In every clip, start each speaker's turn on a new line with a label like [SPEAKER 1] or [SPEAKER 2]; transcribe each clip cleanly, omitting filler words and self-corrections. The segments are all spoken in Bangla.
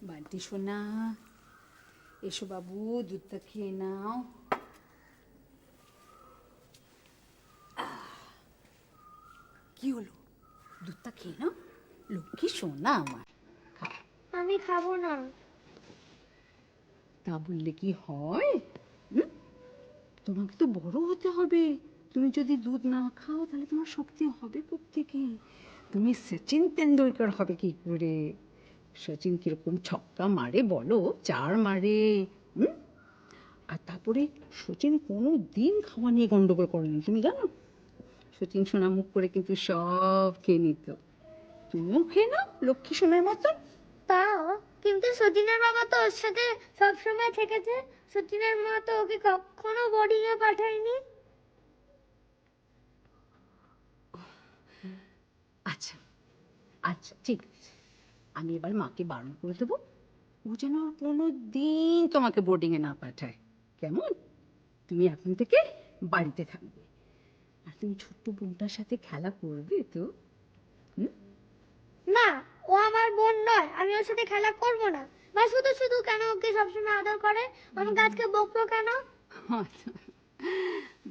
[SPEAKER 1] বান্টি সোনা, এসো বাবু, দুধটা খেয়ে নাও। কি হলো? দুধটা খেয়ে নাও, লক্ষ্মী সোনা আমার।
[SPEAKER 2] আমি খাবো না।
[SPEAKER 1] তা বললে কি হয়? তোমাকে তো বড় হতে হবে। তুমি যদি দুধ না খাও তাহলে তোমার শক্তি হবে কোত্থেকে? তুমি সচিন তেন্ডুলকর হবে কি করে? সচিন কিরকম ছক্কা মারে বলো, 4 মারে। আর তারপরে সচিন কোনো দিন খাওয়া নিয়ে গন্ডগোল করেনি, তুমি জানো? সচিন সোনা মুখ করে কিন্তু সব খেয়ে নিত। তুমিও খেয়ে নাও লক্ষ্মী সোনার মতন।
[SPEAKER 2] তাও কিন্তু সচিনের বাবা তো ওর সাথে সবসময় থেকেছে। সচিনের মা তো ওকে কখনো বোর্ডিং এ পাঠায়নি।
[SPEAKER 1] আচ্ছা আচ্ছা, ঠিক আছে, আমি এবার মাকে বারণ করে দেবো, ও যেন কোনো দিন তোমাকে বোর্ডিংয়ে না পাঠায়, কেমন? তুমি এখন থেকে বাড়িতে থাকবে, আর তুমি ছোট্ট বোনটার সাথে খেলা করবে তো।
[SPEAKER 2] না, ও আমার বোন নয়, আমি ওর সাথে খেলা করব না। মা শুধু শুধু কেন ওকে সবসময় আদর করে? আমাকে আজকে বকবো কেন?
[SPEAKER 1] আচ্ছা,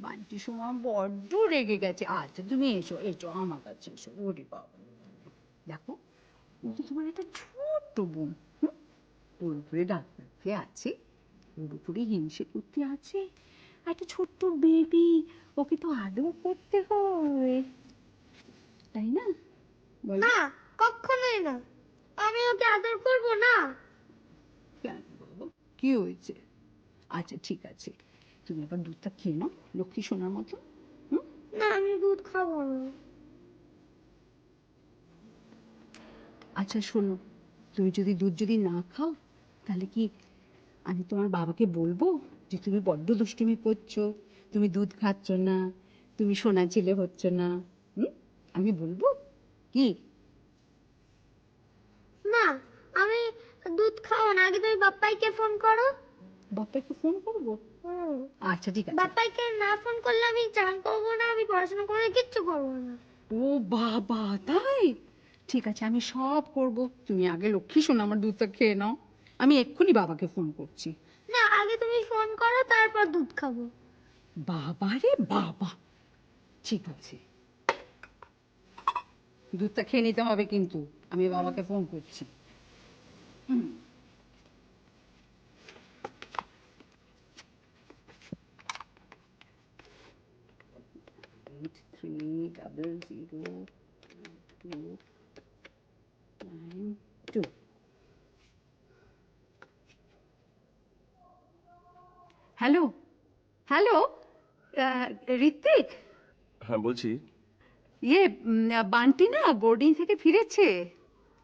[SPEAKER 1] বান্টি সোমা বড্ড রেগে গেছে। আচ্ছা তুমি এসো এসো আমার কাছে এসো। ওরে বাবা, দেখো ও তো তোমার একটা ছোট্ট বোন, ওর উপরে ডাক্তারকে আছে, ওর উপরে হিংসে করতে আছে, একটা ছোট্ট বেবি, ওকে তো আদর করতে হয়, তাই না? বলো।
[SPEAKER 2] না, কখনোই না। আমি ওকে আদর করব না।
[SPEAKER 1] কেন বাবা, কি হয়েছে? আচ্ছা ঠিক আছে, তুমি এবার দুধটা খেয়ে নাও লক্ষ্মী সোনার মতো।
[SPEAKER 2] না, আমি দুধ খাবো না।
[SPEAKER 1] আচ্ছা শোনো, তুমি যদি দুধ যদি না খাও তাহলে কি আমি তোমার বাবাকে বলবো যে তুমি বড্ড দুষ্টুমি করছো, তুমি দুধ খাচ্ছ না, তুমি সোনা ছেলে হচ্ছ না? আমি বলবো কি?
[SPEAKER 2] না, আমি দুধ খাবো না। আগে তুমি বাপ্পাইকে ফোন করো।
[SPEAKER 1] বাপ্পাকে ফোন করবো?
[SPEAKER 2] হুম।
[SPEAKER 1] আচ্ছা ঠিক আছে।
[SPEAKER 2] বাপ্পাইকে না ফোন করলে আমি চান করবো না, আমি পড়াশোনা করে কিচ্ছু করবো না।
[SPEAKER 1] ও বাবা, তাই? ঠিক আছে, আমি সব করব, তুমি আগে লক্ষ্মী সোনা আমার দুধটা খেয়ে নাও, আমি এক্ষুনি বাবাকে ফোন করছি।
[SPEAKER 2] না, আগে তুমি ফোন করো, তারপর দুধ খাবো।
[SPEAKER 1] বাবা রে বাবা, ঠিক আছে, দুধটা খেয়ে নিতে হবে কিন্তু, আমি বাবাকে ফোন করছি। 83002292। হ্যালো হ্যালো, ঋত্বিক,
[SPEAKER 3] হ্যাঁ বলছি।
[SPEAKER 1] ইয়ে বান্টি না বোর্ডিং থেকে ফিরেছে।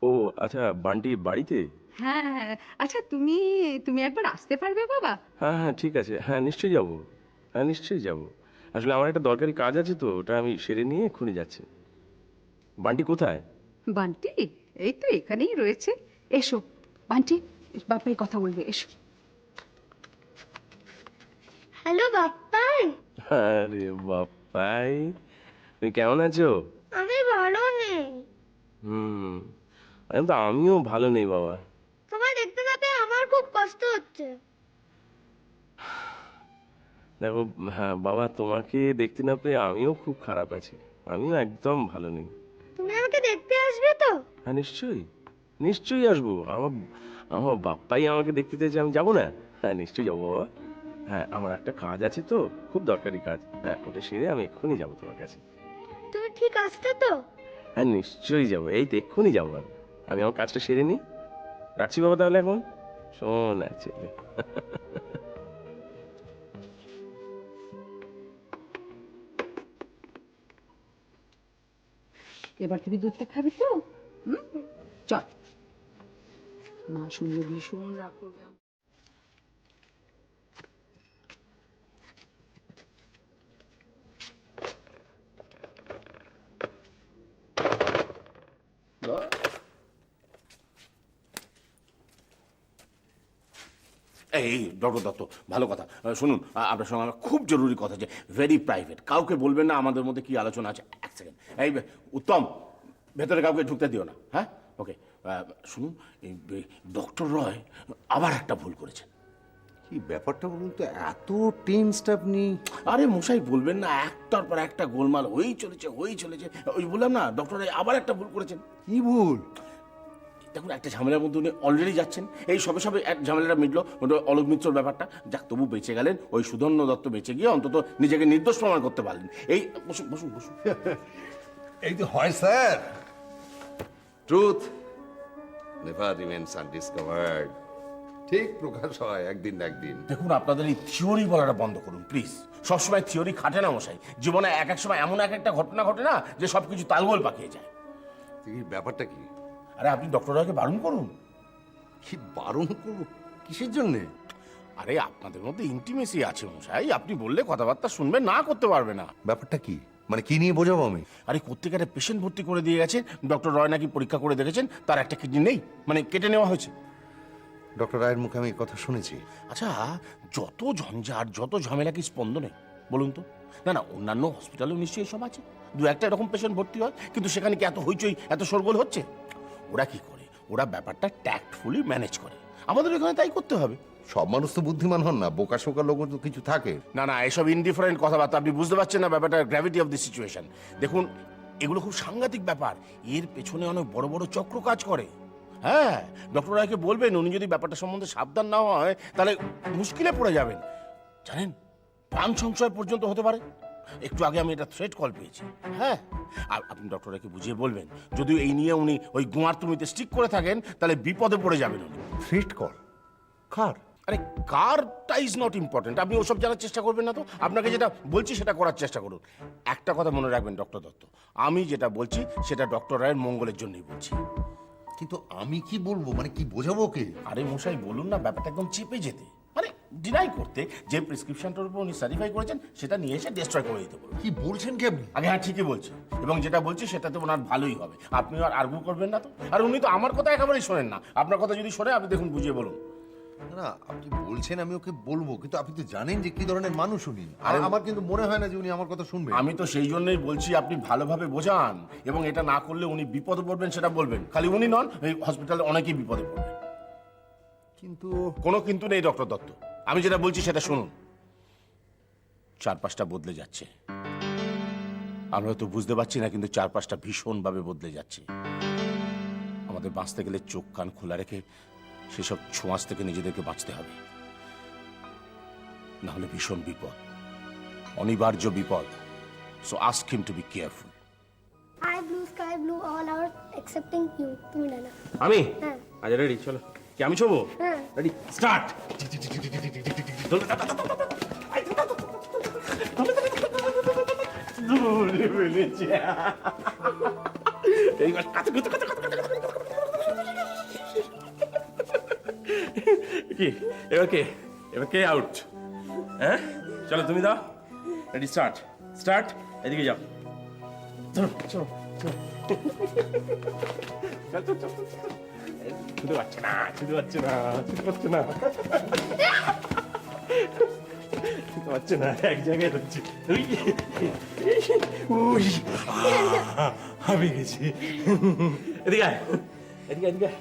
[SPEAKER 3] ও আচ্ছা, বান্টি বাড়িতে?
[SPEAKER 1] হ্যাঁ হ্যাঁ, আচ্ছা তুমি তুমি একবার আসতে পারবে বাবা?
[SPEAKER 3] হ্যাঁ হ্যাঁ ঠিক আছে, হ্যাঁ নিশ্চয়ই যাবো। হ্যাঁ নিশ্চয়ই যাবো। আসলে আমার একটা দরকারি কাজ আছে তো, ওটা আমি সেরে নিয়ে এক্ষুনি যাচ্ছি। বান্টি কোথায়?
[SPEAKER 1] বান্টি এই তো এখানেই রয়েছে, এসো বান্টি, বাপাই কথা বলবে, এসো।
[SPEAKER 2] হ্যালো বাপ্পাই।
[SPEAKER 3] হ্যাঁ রে বাপ্পাই, তুমি কেমন আছো?
[SPEAKER 2] আমি ভালো নেই।
[SPEAKER 3] হুম, এখন তো আমিও ভালো নেই বাবা।
[SPEAKER 2] তোমায় দেখতে না পেয়ে আমার খুব কষ্ট হচ্ছে।
[SPEAKER 3] দেখো, হ্যাঁ বাবা, তোমাকে দেখতে না পেয়ে আমিও খুব খারাপ আছি, আমিও একদম ভালো নেই।
[SPEAKER 2] তুমি আমাকে দেখতে আসবে তো?
[SPEAKER 3] হ্যাঁ নিশ্চয়ই, নিশ্চয়ই আসবো। আমার আমার বাপ্পাই আমাকে দেখতে চাইছে, আমি যাবো না? হ্যাঁ নিশ্চয়ই যাবো বাবা। হ্যাঁ আমার একটা কাজ আছে তো, খুব দরকারি কাজ, হ্যাঁ ওটা সেরে আমি এক্ষুনি যাবো তোমার কাছে।
[SPEAKER 2] তুমি ঠিক আসতে তো?
[SPEAKER 3] হ্যাঁ নিশ্চয়ই যাবো, এই তো এক্ষুনি যাবো আমি। আমি আমার কাজটা সেরে নিই। রাখছি বাবা তাহলে এখন, শোন ছেলে।
[SPEAKER 1] এবার তুমি দুধটা খাবি তো? চল, মা শুনলে ভীষণ রাগ করবে।
[SPEAKER 4] এই ডক্টর দত্ত, ভালো কথা। শুনুন, আপনার সঙ্গে আমার খুব জরুরি কথা, যে ভেরি প্রাইভেট, কাউকে বলবেন না আমাদের মধ্যে কি আলোচনা আছে। এক সেকেন্ড, এই উত্তম, ভেতরে কাউকে ঢুকতে দিও না, হ্যাঁ? ওকে, শুনুন, এই ডক্টর রয় আবার একটা ভুল করেছেন।
[SPEAKER 5] কি ব্যাপারটা বলুন তো, এত টেন্সড আপনি?
[SPEAKER 4] আরে মশাই বলবেন না, একটার পর একটা গোলমাল হয়েই চলেছে। ওই বললাম না, ডক্টর রায় আবার একটা ভুল করেছেন।
[SPEAKER 5] কি ভুল?
[SPEAKER 4] দেখুন, একটা ঝামেলার মধ্যে উনি অলরেডি যাচ্ছেন। এই সবে সবে এক ঝামেলাটা মিটলো, ওটা অলোক মিত্রর ব্যাপারটা। যাক, তবু বেঁচে গেলেন। ওই সুধন্য দত্ত বেঁচে গিয়ে অন্তত নিজেকে নির্দোষ প্রমাণ করতে পারলেন। এই বসুন বসুন বসুন।
[SPEAKER 5] এই তো হয় স্যার। Truth never remains আনডিসকভার্ড। ঠিক প্রকাশ হয় একদিন না একদিন।
[SPEAKER 4] দেখুন, আপনাদের এই থিওরি বলাটা বন্ধ করুন প্লিজ। সবসময় থিওরি খাটে না মশাই। জীবনে এক এক সময় এমন এক একটা ঘটনা ঘটে না, যে সবকিছু তালগোল পাকিয়ে যায়।
[SPEAKER 5] এই ব্যাপারটা কি?
[SPEAKER 4] আরে আপনি ডক্টর রায়কে বারণ করুন।
[SPEAKER 5] কি বারণ করবো? কিসের জন্যে?
[SPEAKER 4] আরে আপনাদের মধ্যে ইন্টিমেসি আছে মশাই, আপনি বললে কথাবার্তা শুনবে, না করতে পারবে না।
[SPEAKER 5] ব্যাপারটা কি, মানে কি নিয়ে বোঝাবো আমি?
[SPEAKER 4] আরে কোত্থেকে একটা পেশেন্ট ভর্তি করে দিয়ে গেছে, ডক্টর রয় নাকি পরীক্ষা করে দেখেছেন তার একটা কিডনি নেই, মানে কেটে নেওয়া হয়েছে।
[SPEAKER 5] ডক্টর রায়ের মুখে আমি এই কথা শুনেছি।
[SPEAKER 4] আচ্ছা, যত ঝঞ্ঝাট যত ঝামেলা কি স্পন্দনে বলুন তো? না না, অন্যান্য হসপিটালেও নিশ্চয়ই এসব আছে। দু একটা এরকম পেশেন্ট ভর্তি হয়, কিন্তু সেখানে কি এত হইচই এত শোরগোল হচ্ছে? ওরা কি করে? ওরা ব্যাপারটা ট্যাক্টফুলি ম্যানেজ করে। আমাদের এখানে তাই করতে হবে।
[SPEAKER 5] সব মানুষ তো বুদ্ধিমান হন না, বোকা শোকা লোক তো কিছু থাকে।
[SPEAKER 4] না না, এসব ইনডিফারেন্ট কথাবার্তা, আপনি বুঝতে পারছেন না ব্যাপারটা, গ্র্যাভিটি অফ দি সিচুয়েশন। দেখুন, এগুলো খুব সাংঘাতিক ব্যাপার। এর পেছনে অনেক বড় বড় চক্র কাজ করে। হ্যাঁ, ডক্টর রায়কে বলবেন, উনি যদি ব্যাপারটা সম্বন্ধে সাবধান না হয় তাহলে মুশকিলে পড়ে যাবেন। জানেন, প্রাণ সংশয় পর্যন্ত হতে পারে। একটু আগে আমি এটা থ্রেট কল পেয়েছি। হ্যাঁ, আর আপনি ডক্টর রায়কে বুঝিয়ে বলবেন, যদিও এই নিয়ে উনি ওই গোয়ার তুমিতে স্টিক করে থাকেন, তাহলে বিপদে পড়ে যাবেন উনি।
[SPEAKER 5] Threat call? কার?
[SPEAKER 4] আরে কারটা ইজ নট ইম্পর্টেন্ট, আপনি ওসব জানার চেষ্টা করবেন না তো। আপনাকে যেটা বলছি সেটা করার চেষ্টা করুন। একটা কথা মনে রাখবেন ডক্টর দত্ত, আমি যেটা বলছি সেটা ডক্টর রায়ের মঙ্গলের জন্যই বলছি।
[SPEAKER 5] কিন্তু আমি কি বলবো, মানে কি বোঝাবো ওকে?
[SPEAKER 4] আরে মশাই বলুন না, ব্যাপারটা একদম চেপে যেতে, মানে ডিনাই করতে, যে প্রেসক্রিপশনটার উপর উনি সার্টিফাই করেছেন সেটা নিয়ে এসে ডিস্ট্রয় করে দিতে বলুন।
[SPEAKER 5] কি বলছেন কি আপনি?
[SPEAKER 4] আগে হ্যাঁ, ঠিকই বলছি, এবং যেটা বলছি সেটাতে ওনার ভালোই হবে। আপনি আর আর্গু করবেন না তো। আর উনি তো আমার কথা একেবারেই শোনেন না। আপনার কথা যদি শোনে, আপনি দেখুন বুঝিয়ে বলুন।
[SPEAKER 5] না, আপনি বলছেন আমি ওকে বলবো, কিন্তু আপনি তো জানেন যে কি ধরনের মানুষ উনি। আর
[SPEAKER 4] আরে-
[SPEAKER 5] আমার কিন্তু মনে হয় না যে উনি আমার কথা শুনবেন।
[SPEAKER 4] আমি তো সেই জন্যই বলছি, আপনি ভালোভাবে বোঝান, এবং এটা না করলে উনি বিপদে পড়বেন সেটা বলবেন। খালি উনি নন, এই হসপিটালে অনেকেই বিপদে পড়বেন।
[SPEAKER 5] কিন্তু
[SPEAKER 4] কোনো কিন্তু নেই ডক্টর দত্ত, আমি যেটা বলছি সেটা শুনুন। চারপাশটা বদলে যাচ্ছে, আমরা তো বুঝতে পারছি না, কিন্তু চারপাশটা ভীষণভাবে বদলে যাচ্ছে। আমাদের বাঁচতে গেলে চোখ কান খোলা রেখে সেসব ছোঁয়াচ থেকে নিজেদেরকে বাঁচতে হবে, না হলে ভীষণ বিপদ, অনিবার্য বিপদ। So ask him to be careful.
[SPEAKER 2] sky blue all hours excepting you, তুমি না না।
[SPEAKER 3] আমি
[SPEAKER 2] হ্যাঁ
[SPEAKER 3] আচ্ছা রেডি, চলো। কি আমি ছোবো?
[SPEAKER 2] হ্যাঁ।
[SPEAKER 3] Ready, start. কি এবার কে? এবার কে আউট? হ্যাঁ, চলো তুমি দাও। Ready, start. স্টার্ট, এদিকে যাও। চলো চলো চলো। শুধু পাচ্ছে না, শুধু পাচ্ছে না, শুধু পাচ্ছে না, শুধু পাচ্ছে না, এক জায়গায় হচ্ছে। আমি গেছি। এদিকে আয়, এদিকে এদিকে আয়।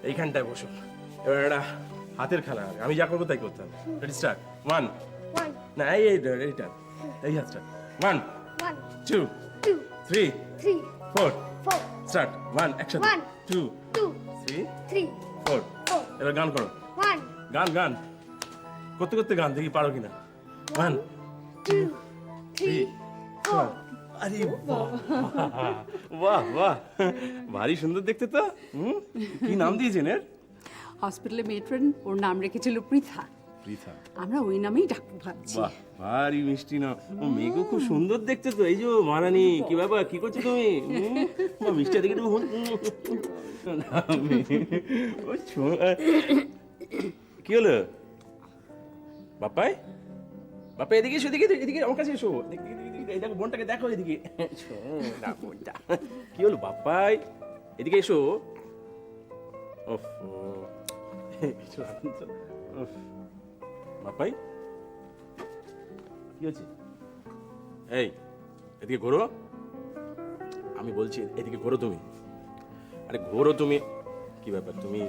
[SPEAKER 3] এইখানটায় বসো। এবার একটা হাতের খেলা হবে, আমি যা করবো তাই করতে হবে। Ready, start. ওয়ান,
[SPEAKER 2] one
[SPEAKER 3] না এইটা, এই হাতটা। One,
[SPEAKER 2] one
[SPEAKER 3] two,
[SPEAKER 2] 2
[SPEAKER 3] three,
[SPEAKER 2] 3
[SPEAKER 3] four.
[SPEAKER 2] 4
[SPEAKER 3] start. One, একসাথে।
[SPEAKER 2] 1
[SPEAKER 3] টু,
[SPEAKER 2] 2
[SPEAKER 3] থ্রি,
[SPEAKER 2] 3
[SPEAKER 3] ফোর।
[SPEAKER 2] 4
[SPEAKER 3] এবার গান করো।
[SPEAKER 2] 1
[SPEAKER 3] গান গান করতে করতে গান দেখি পারো কিনা। ওয়ান,
[SPEAKER 2] 2 3 4
[SPEAKER 3] আরে বাহ বাহ বাহ, ভারী সুন্দর দেখতে তো। কি নাম দিয়েছেন এর?
[SPEAKER 1] হসপিটালে মেট্রন ওর নাম রেখেছিল পৃথা।
[SPEAKER 3] পৃথা।
[SPEAKER 1] আমরা ওই নামেই ডাকবো ভাবছি।
[SPEAKER 3] বাহ, ভারী মিষ্টি না। ও মেয়েকে খুব সুন্দর দেখতে তো। এই যে মারানি, কি ব্যাপার, কি করছো তুমি? মিষ্টি দেখে একটু কি হলো বাপাই? বাপা এদিকে এসো, এদিকে এদিকে আমার কাছে এসো। এই দেখো বোনটাকে, দেখো এদিকে। বোনটা কি হলো বাপাই? এদিকে এসো। ওফ, বাপাই কি হচ্ছে? এই এদিকে ঘোরো, আমি বলছি এদিকে ঘোরো তুমি। আরে ঘোরো তুমি। কি ব্যাপার, তুমি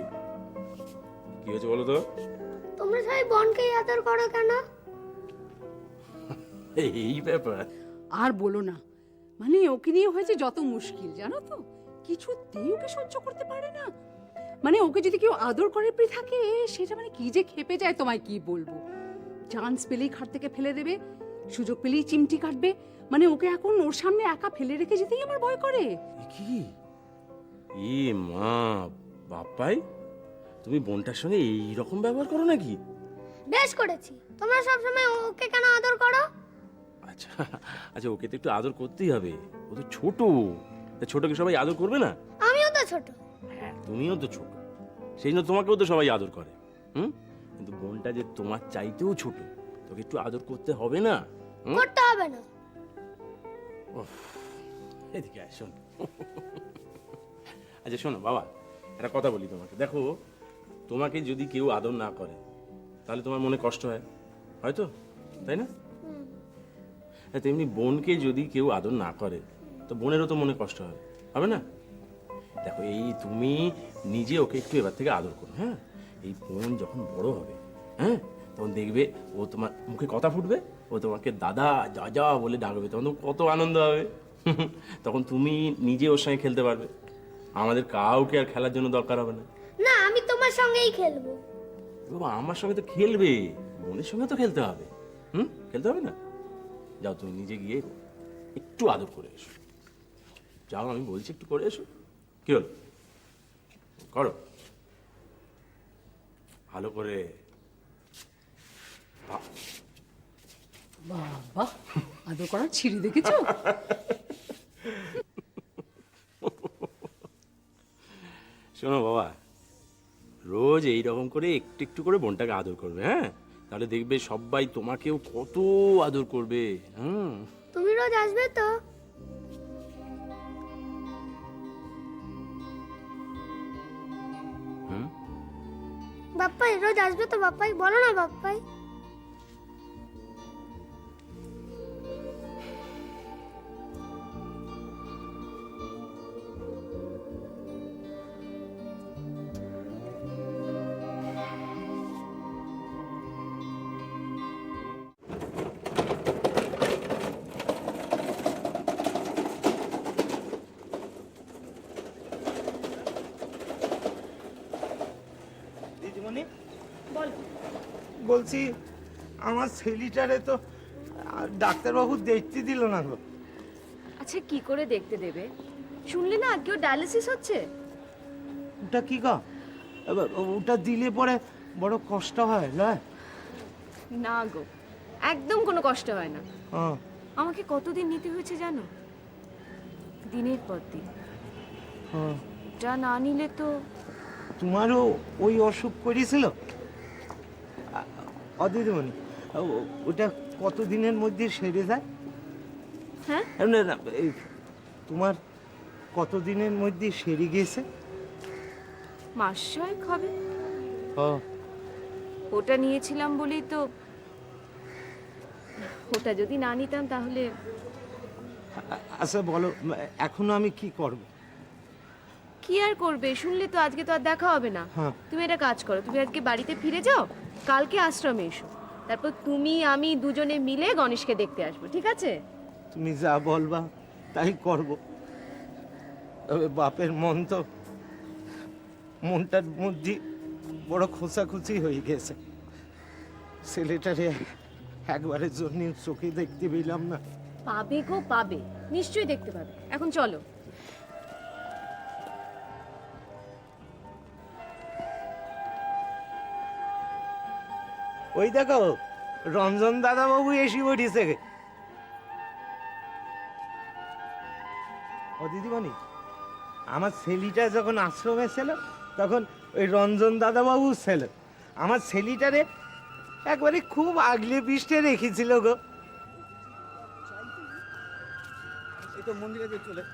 [SPEAKER 3] কি হয়েছে বলো তো?
[SPEAKER 2] তোমরা সবাই বোনকে আদর করো কেন?
[SPEAKER 3] এই ব্যাপার।
[SPEAKER 1] আর বলো না, মানে ওকে নিয়ে হয়েছে যত মুশকিল জানো তো, কিছুতেই ওকে সহ্য করতে পারে না। মানে ওকে যদি কেউ আদর করে থাকে সেটা মানে কি যে খেপে যায় তোমায় কি বলবো। চান্স পেলেই খাট থেকে ফেলে দেবে, সুযোগ পেলেই চিমটি কাটবে। মানে ওকে এখন ওর সামনে একা ফেলে রেখে যেতেই আমার ভয় করে।
[SPEAKER 3] এ কি? এ মা, বাপ্পাই তুমি বোনটার সঙ্গে এই রকম ব্যবহার করো নাকি?
[SPEAKER 2] বেশ করেছি। তোমরা সবসময় ওকে কেন আদর করো?
[SPEAKER 3] আচ্ছা আচ্ছা, ওকে তো একটু আদর করতেই হবে, ও তো ছোট। তা ছোটকে সবাই আদর করবে না?
[SPEAKER 2] আমিও তো ছোট।
[SPEAKER 3] হ্যাঁ, তুমিও তো ছোট, সেই জন্য তোমাকেও তো সবাই আদর করে। কিন্তু বোনটা যে তোমার চাইতেও ছোট, তোকে একটু আদর করতে হবে না?
[SPEAKER 2] করতে হবে না।
[SPEAKER 3] এদিকে আয়, শোন। আচ্ছা শোনো বাবা, একটা কথা বলি তোমাকে। দেখো, তোমাকে যদি কেউ আদর না করে তাহলে তোমার মনে কষ্ট হয়, হয়তো, তাই না? তেমনি বোনকে যদি কেউ আদর না করে তো বোনেরও তো মনে কষ্ট হবে, হবে না? দেখো, এই তুমি নিজে ওকে একটু এবার থেকে আদর করো, হ্যাঁ? এই বোন যখন বড় হবে, হ্যাঁ, তখন দেখবে ও তোমার মুখে কথা ফুটবে, ও তোমাকে দাদা যা যা বলে ডাকবে, তখন তো কত আনন্দ হবে। তখন তুমি নিজে ওর সঙ্গে খেলতে পারবে, আমাদের কাউকে আর খেলার জন্য দরকার হবে না।
[SPEAKER 2] না, আমি তোমার সঙ্গেই খেলবো।
[SPEAKER 3] বাবা, আমার সঙ্গে তো খেলবে, বোনের সঙ্গে তো খেলতে হবে। খেলতে হবে না? যাও, তুমি নিজে গিয়ে একটু আদর করে এসো। যাও, আমি বলছি একটু করে এসো। কি হলো, করো ভালো করে।
[SPEAKER 1] বাবা, আদর করার ছিঁড়ি দেখেছো?
[SPEAKER 3] শোনো বাবা, রোজ এইরকম করে একটু একটু করে বোনটাকে আদর করবে, হ্যাঁ? তাহলে দেখবে সবাই তোমাকেও কত আদর করবে।
[SPEAKER 2] তুমি রোজ আসবে তো? বাপ্পাই রোজ আসবে তো? বাপ্পাই বলো না বাপ্পাই।
[SPEAKER 6] দিদিমণি বলছি, আমার ছেলেটারে তো ডাক্তারবাবু দেখতে দিল না গো।
[SPEAKER 7] আচ্ছা, কি করে দেখতে দেবে? শুনলে না কেউ ডায়ালিসিস হচ্ছে?
[SPEAKER 6] ওটা কি গো? এবার ওটা দিলে পরে বড় কষ্ট হয় না?
[SPEAKER 7] না গো, একদম কোনো কষ্ট হয় না।
[SPEAKER 6] হ্যাঁ।
[SPEAKER 7] আমাকে কতদিন নিতে হয়েছে জানো? দিনের পর দিন।
[SPEAKER 6] হ্যাঁ।
[SPEAKER 7] যা না নিলে তো।
[SPEAKER 6] তোমারও ওই অসুখ করেছিল? দিদিমণি, ওটা কতদিনের মধ্যে সেরে যায়?
[SPEAKER 7] হ্যাঁ,
[SPEAKER 6] না না, এই তোমার কতদিনের মধ্যে সেরে গেছে?
[SPEAKER 7] মাস 6 হবে।
[SPEAKER 6] হ্যাঁ।
[SPEAKER 7] ওটা নিয়েছিলাম বলেই তো। ওটা যদি না নিতাম তাহলে।
[SPEAKER 6] আচ্ছা বলো, এখনো আমি কি করব?
[SPEAKER 7] কি আর করবে? শুনলে তো, আজকে তো আর দেখা হবে না।
[SPEAKER 6] হ্যাঁ।
[SPEAKER 7] তুমি একটা কাজ করো, তুমি আজকে বাড়িতে ফিরে যাও, কালকে আশ্রমে এসো, তারপর তুমি আমি দুজনে মিলে গণেশকে দেখতে আসবো, ঠিক আছে?
[SPEAKER 6] তুমি যা বলবা তাই করব। তবে বাপের মন তো, মনটার মধ্যে বড় খোঁচাখুচি হয়ে গেছে। ছেলেটারে একবারের জন্য চোখে দেখতে পেলাম না।
[SPEAKER 7] পাবে গো, পাবে, নিশ্চয়ই দেখতে পাবে। এখন চলো।
[SPEAKER 6] ওই দেখো, রঞ্জন দাদা বাবু এসে পড়েছে। ও দিদিমণি, আমার ছেলেটা যখন আশ্রমে ছিল তখন ওই রঞ্জন দাদা বাবু ছিল। আমার ছেলেটারে একবারে খুব আগলে পিষ্টে রেখেছিল গো। এই তো মন্দিরে চলে।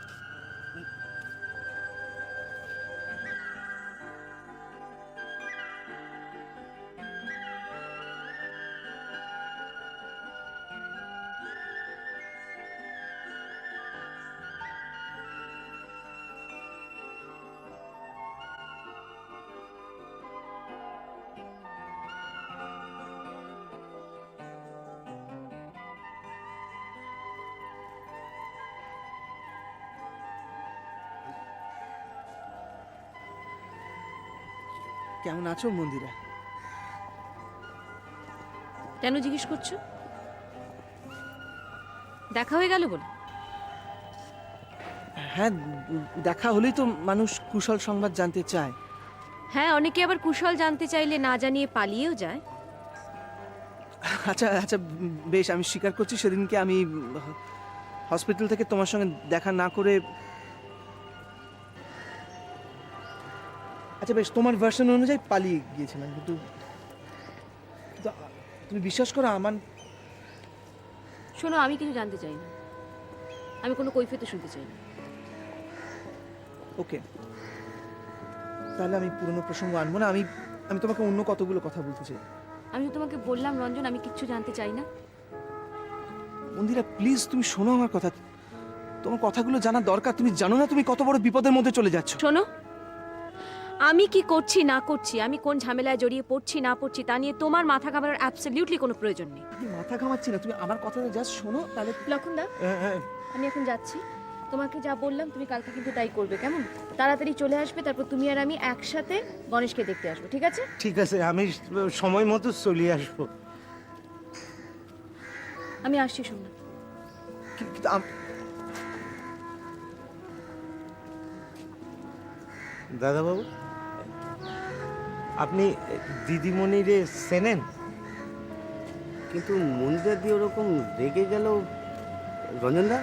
[SPEAKER 8] কেমন আছো মন্দিরা?
[SPEAKER 7] কেন জিজ্ঞেস করছো? দেখা হয়ে গেল বলে?
[SPEAKER 8] হ্যাঁ, দেখা হলেই তো মানুষ কুশল সংবাদ জানতে চায়।
[SPEAKER 7] হ্যাঁ, অনেকে আবার কুশল জানতে চাইলে না জানিয়ে পালিয়েও যায়।
[SPEAKER 8] আচ্ছা আচ্ছা, বেশ, আমি স্বীকার করছি সেদিনকে আমি হসপিটাল থেকে তোমার সঙ্গে দেখা না করে, আচ্ছা বেশ, তোমার ভার্সন অনুযায়ী পালিয়ে গিয়েছিলাম, কিন্তু কিন্তু তুমি বিশ্বাস করো আমার,
[SPEAKER 7] শোনো, আমি কিছু জানতে চাই না, আমি কোনো কৈফিয়ত শুনতে চাই না।
[SPEAKER 8] ওকে, তাহলে আমি পুরনো প্রসঙ্গ আনবো না। আমি আমি তোমাকে অন্য কতগুলো কথা বলতে চাই।
[SPEAKER 7] আমি তো তোমাকে বললাম রঞ্জন, আমি কিচ্ছু জানতে চাই না।
[SPEAKER 8] মন্দিরা প্লিজ, তুমি শোনো আমার কথা। তোমার কথাগুলো জানা দরকার। তুমি জানো না তুমি কত বড় বিপদের মধ্যে চলে যাচ্ছ।
[SPEAKER 7] শোনো, আমি কি করছি না করছি, আমি কোন ঝামেলায় জড়িয়ে পড়ছি না পড়ছি, তা নিয়ে তোমার মাথা ঘামানোর অ্যাবসলিউটলি কোনো প্রয়োজন নেই।
[SPEAKER 8] আমি মাথা ঘামাচ্ছি না, তুমি আমার কথাটা জাস্ট শোনো, তাহলে।
[SPEAKER 7] লক্ষণদা, আমি এখন যাচ্ছি। তোমাকে যা বললাম তুমি কালকে কিন্তু তাই করবে, কেমন? তাড়াতাড়ি চলে আসবে, তারপর তুমি আর আমি একসাথে গণেশকে দেখতে আসবো, ঠিক আছে?
[SPEAKER 6] ঠিক আছে, আমি সময় মতো চলে আসবো।
[SPEAKER 7] আমি আসছি, শোন না।
[SPEAKER 8] কিন্তু
[SPEAKER 6] দাদাবাবু, আপনি দিদিমণিরে চেনেন?
[SPEAKER 9] কিন্তু মন্দির দিয়ে ওরকম রেগে গেল রঞ্জনদা।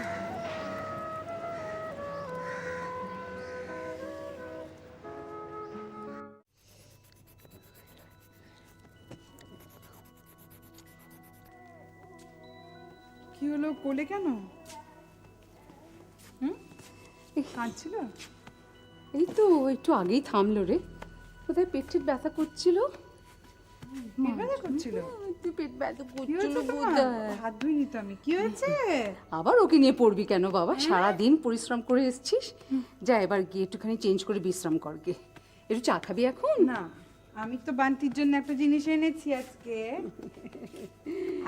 [SPEAKER 10] কি হলো, কোলে কেন? কাঁদছিল?
[SPEAKER 1] এই তো একটু আগেই থামলো রে। কোথায় পেট ব্যথা করছিল?
[SPEAKER 10] পেট ব্যথা করছিল?
[SPEAKER 1] একটু পেট ব্যথা
[SPEAKER 10] কি
[SPEAKER 1] করছিল
[SPEAKER 10] হয়েছে তোমার?
[SPEAKER 1] বোধহয়।
[SPEAKER 10] হাত ধুইনি তো আমি। কি হয়েছে?
[SPEAKER 1] আবার ওকে নিয়ে পড়বি কেন বাবা? সারাদিন পরিশ্রম করে এসেছিস, যা এবার গিয়ে একটুখানি চেঞ্জ করে বিশ্রাম কর গে। একটু চা খাবি এখন?
[SPEAKER 10] না, আমি তো বান্টির জন্য একটা জিনিস এনেছি আজকে।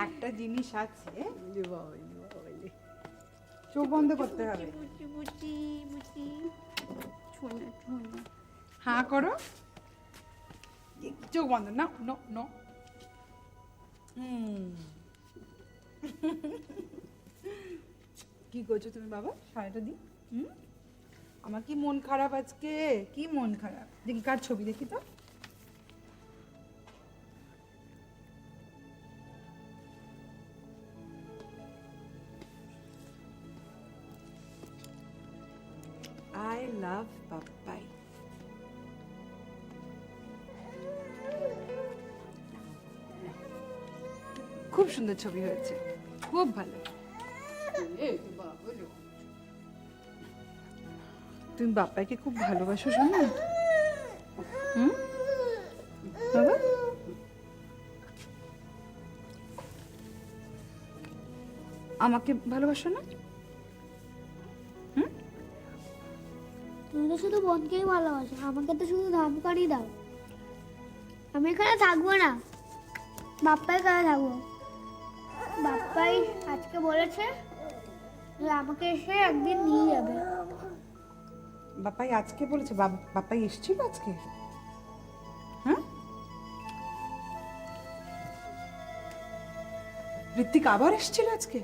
[SPEAKER 10] একটা জিনিস আছে, চোখ বন্ধ করতে হবে। হ্যাঁ করো, চোখ বন্ধ। না নো নো। কি করছো তুমি বাবা? শাড়িটা দি। আমার কি মন খারাপ আজকে, কি মন খারাপ। দেখি কার ছবি দেখি তো। I love পাপ্পাই। খুব সুন্দর ছবি হয়েছে, খুব ভালো। তুমি বাপ্পাইকে খুব ভালোবাসো শোনা? বাবা, আমাকে ভালোবাসো না?
[SPEAKER 2] তুমি তো শুধু বোনকেই ভালোবাসো, আমাকে তো শুধু ধমকানি দাও। আমি এখানে থাকবো না, বাপ্পাই কাছে থাকবো। বাপ্পাই আজকে বলেছে যে আমাকে এসে একদিন নিয়ে যাবে।
[SPEAKER 10] বাপ্পাই আজকে বলেছে? বাপ্পাই এসেছিল আজকে? হ্যাঁ, ঋত্বিক আবার এসেছিল আজকে?